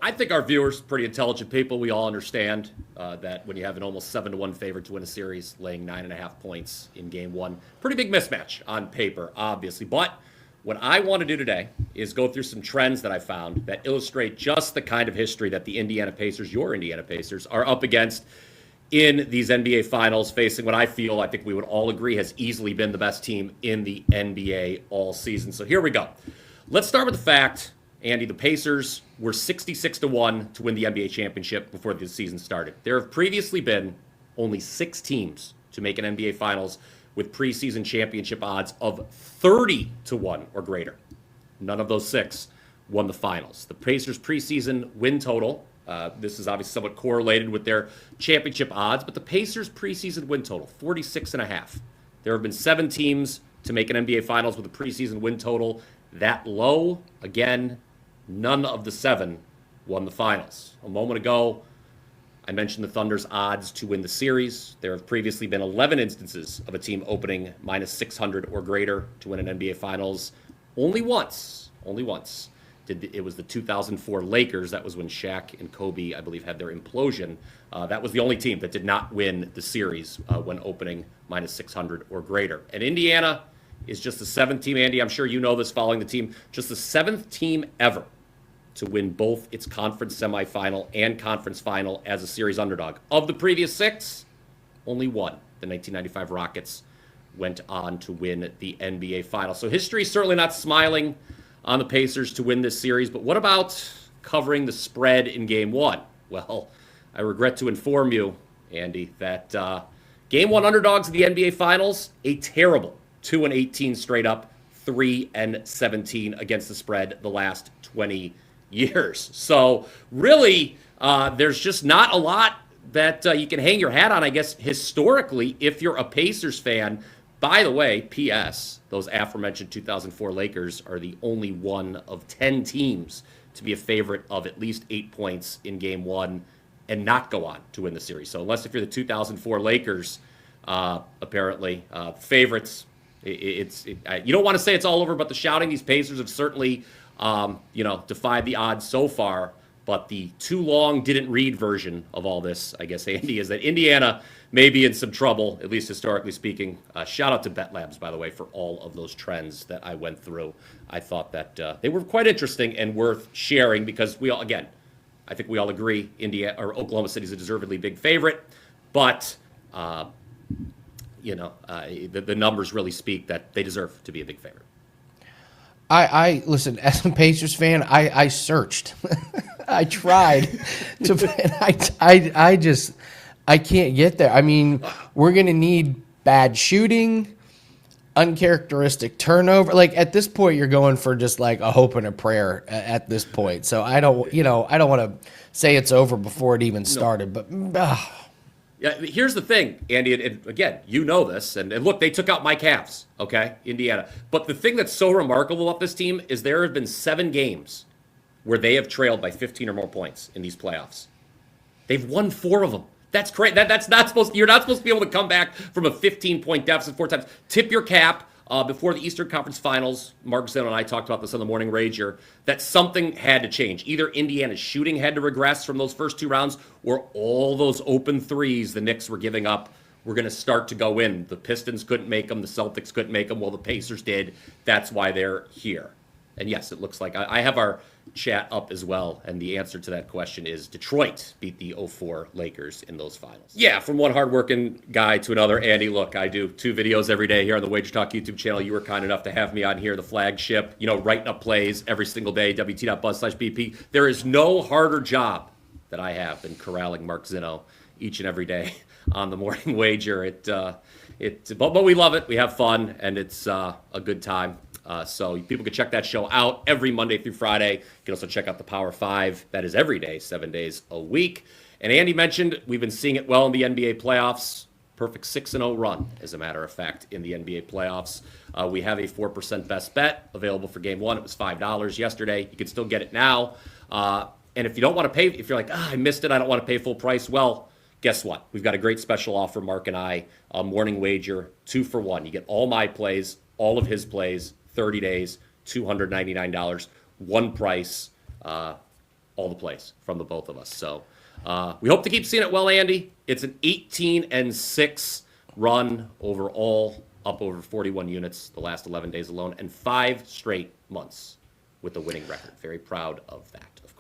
I think our viewers, pretty intelligent people. We all understand that when you have an almost 7-1 favorite to win a series, laying 9.5 points in game one, pretty big mismatch on paper, obviously. But what I want to do today is go through some trends that I found that illustrate just the kind of history that the Indiana Pacers, your Indiana Pacers, are up against in these NBA Finals, facing what I think we would all agree has easily been the best team in the NBA all season. So here we go. Let's start with the fact, Andy, the Pacers were 66-1 to win the NBA championship before the season started. There have previously been only 6 teams to make an NBA Finals with preseason championship odds of 30-1 or greater. None of those 6 won the finals. The Pacers' preseason win total, this is obviously somewhat correlated with their championship odds, but the Pacers' preseason win total, 46.5. There have been 7 teams to make an NBA Finals with a preseason win total that low. Again, none of the 7 won the finals. A moment ago, I mentioned the Thunder's odds to win the series. There have previously been 11 instances of a team opening minus 600 or greater to win an NBA Finals. Only once. It was the 2004 Lakers. That was when Shaq and Kobe, I believe, had their implosion. That was the only team that did not win the series when opening minus 600 or greater. And Indiana is just the 7th team, Andy, I'm sure you know this following the team, just the 7th team ever to win both its conference semifinal and conference final as a series underdog. Of the previous 6, only one, the 1995 Rockets, went on to win the NBA final. So history is certainly not smiling on the Pacers to win this series, but what about covering the spread in game one? Well, I regret to inform you, Andy, that game one underdogs of the NBA finals, a terrible 2-18 straight up, 3-17 against the spread the last 20 years. So really, there's just not a lot that you can hang your hat on, I guess, historically, if you're a Pacers fan. By the way, P.S., those aforementioned 2004 Lakers are the only one of 10 teams to be a favorite of at least 8 points in game one and not go on to win the series. So unless if you're the 2004 Lakers, apparently, favorites, you don't want to say it's all over, but the shouting, these Pacers have certainly defied the odds so far. But the too long didn't read version of all this, I guess, Andy, is that Indiana may be in some trouble, at least historically speaking. Shout out to Bet Labs, by the way, for all of those trends that I went through. I thought that they were quite interesting and worth sharing because we all, again, I think we all agree Oklahoma City is a deservedly big favorite. But, the numbers really speak that they deserve to be a big favorite. I listen, as a Pacers fan, I searched. I tried to, I can't get there. I mean, we're going to need bad shooting, uncharacteristic turnover. Like at this point, you're going for just like a hope and a prayer at this point. So I don't want to say it's over before it even started, but yeah, here's the thing, Andy, and again, you know this, and look, they took out my Cavs, okay, Indiana. But the thing that's so remarkable about this team is there have been 7 games where they have trailed by 15 or more points in these playoffs. They've won 4 of them. That's great. That's not supposed. You're not supposed to be able to come back from a 15-point deficit 4 times. Tip your cap. Before the Eastern Conference Finals, Mark Zeno and I talked about this on the Morning Rager, that something had to change. Either Indiana's shooting had to regress from those first 2 rounds, or all those open threes the Knicks were giving up were going to start to go in. The Pistons couldn't make them. The Celtics couldn't make them. Well, the Pacers did. That's why they're here. And yes, it looks like I have our chat up as well, and the answer to that question is Detroit beat the 2004 Lakers in those finals. Yeah, from one hardworking guy to another, Andy, look, I do 2 videos every day here on the WagerTalk YouTube channel. You were kind enough to have me on here, the flagship, writing up plays every single day, wt.buzz/BP. There is no harder job that I have than corralling Mark Zeno each and every day on the Morning Wager. But we love it. We have fun, and it's a good time. So people can check that show out every Monday through Friday. You can also check out the Power 5. That is every day, 7 days a week. And Andy mentioned we've been seeing it well in the NBA playoffs. Perfect 6-0 run, as a matter of fact, in the NBA playoffs. We have a 4% best bet available for game one. It was $5 yesterday. You can still get it now. And if you don't want to pay, if you're like, I missed it, I don't want to pay full price, well, guess what? We've got a great special offer, Mark and I, a Morning Wager, 2 for 1. You get all my plays, all of his plays, 30 days, $299, one price, all the plays from the both of us. So we hope to keep seeing it well, Andy. It's an 18-6 run overall, up over 41 units the last 11 days alone, and 5 straight months with a winning record. Very proud of that, of course.